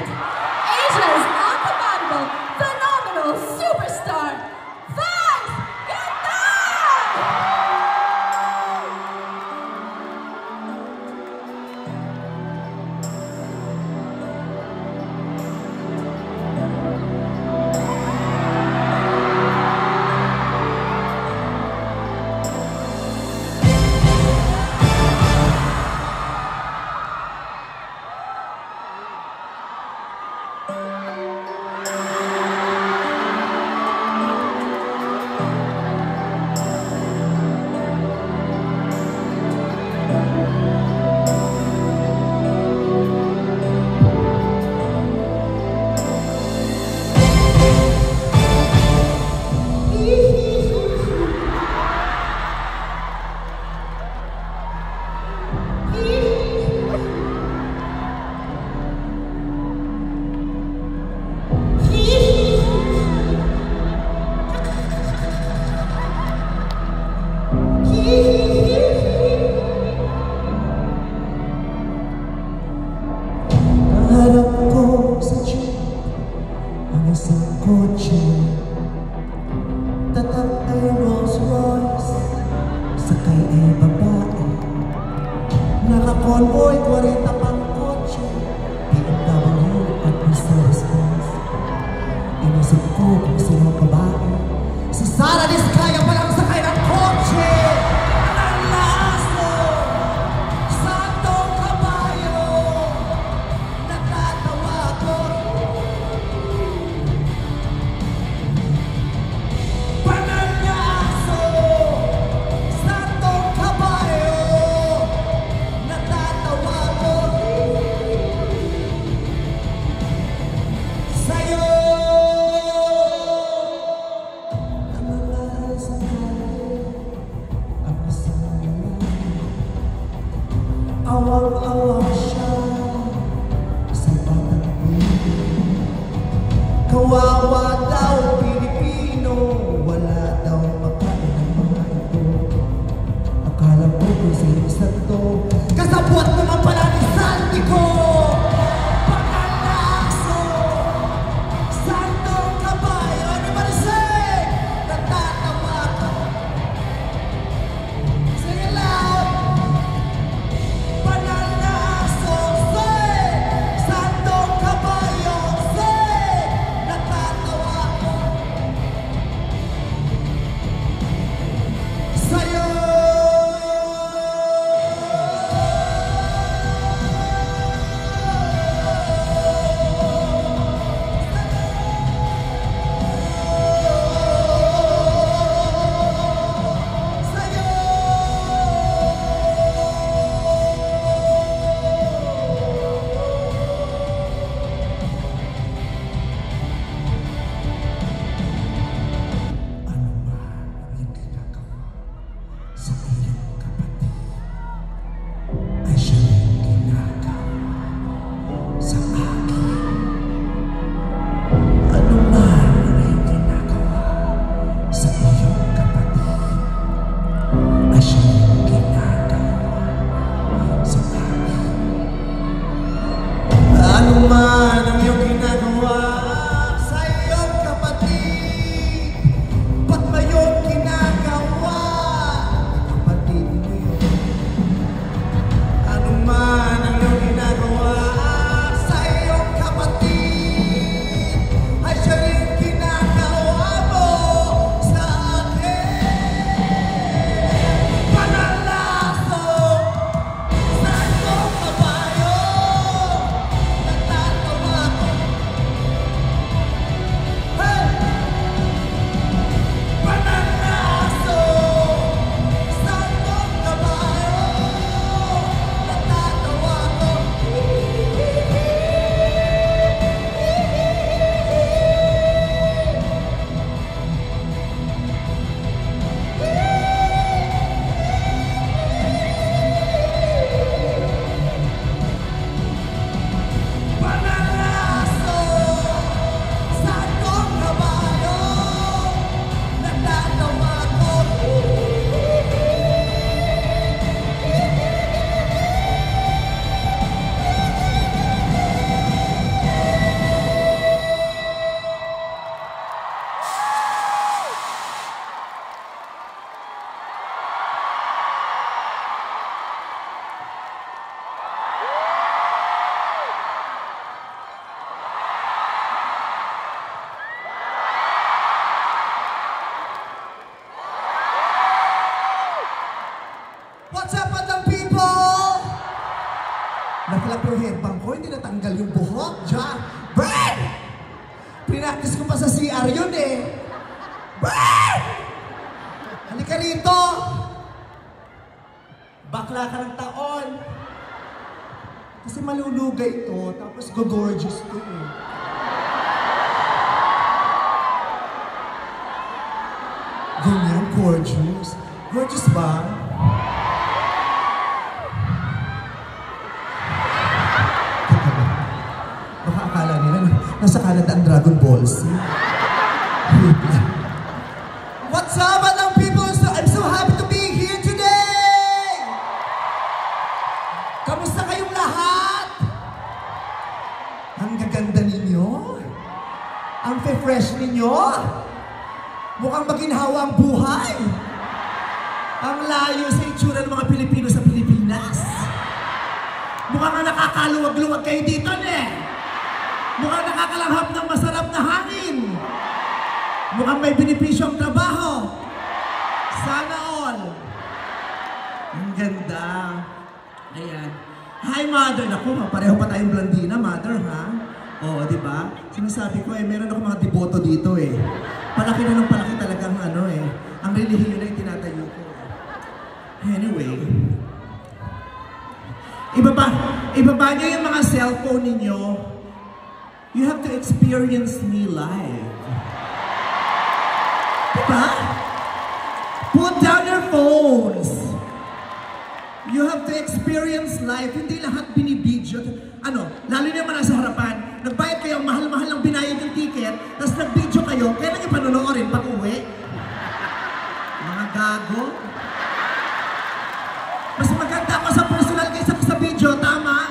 present Asia's unforgettable, phenomenal superstar, Vance Ganda! Harap ko sa jeep ang isang kotse, tatak ay Rolls Royce, sakay ay babae, naka-convoy 40 pang kotse, BMW at Mercedes-Benz. Inisip ko kung sino babae, si Sara Diskaya palang sakay ng kotse. Awang-awang siya sa batang Pilipino. Kawawa daw Pilipino, wala daw makain ng mga ito. Akala ko kung sino sa to, kasabwat naman pala ni Sandy ko. Pagkalaso, Santong Kabayo, everybody sing! Natatawa ko. Sing it loud! headbang ko, hindi natanggal yung buhok. Diyan. Brad! Pinaktis ko pa sa CR yun eh. Brad! Halika rito! Bakla ka ng taon. Kasi malulugay to, tapos go-gorgeous to eh. Ganyan, gorgeous. Gorgeous ba? Baka akala nila nasa Canada ang Dragon Ball Z. What's up, Madam people? I'm so happy to be here today! Kamusta kayong lahat? Ang gaganda ninyo? Ang fresh ninyo? Mukhang maginhawa ang buhay. Ang layo sa itsura ng mga Pilipino sa Pilipinas. Mukhang nakakaluwag-luwag kayo dito, ne? Mukhang nakakalanghap ng masarap na hangin. Mukhang may benepisyo ang trabaho. Sana all. Ang ganda. Ayan. Hi, Mother. Naku, pareho pa tayong blandina, Mother, ha? Oo, di ba? Sinasabi ko, meron ako mga deboto dito, eh. Palaki na ng palaki talagang ano, eh. Ang relihiyon na yung tinatayo ko. Anyway. Ibaba niyo yung mga cellphone ninyo. You have to experience me live. Diba? Put down your phones. You have to experience life. Hindi lahat binibidyo. Ano, lalo naman nasa harapan, nagbayad kayo, mahal-mahal ang binayad yung ticket, tapos nag-video kayo, kailan yung panonoorin pag uwi? Mga gago. Mas maganda ako sa personal kaysa sa video, tama?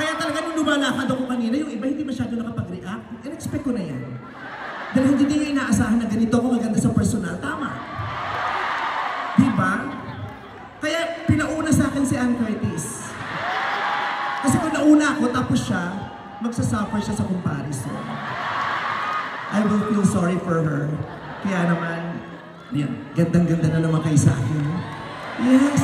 Kaya talaga nung lumalakad ako kanina, yung iba hindi masyado nakapag-react. In-expect ko na yan. Dahil hindi nyo inaasahan na ganito ako maganda sa personal, tama? Diba? Kaya pinauna sa akin si Ann Curtis. Kasi kung nauna ako, tapos siya, magsasuffer siya sa comparison. I will feel sorry for her. Kaya naman, yan, gandang-ganda na naman kayo sa akin. Yes,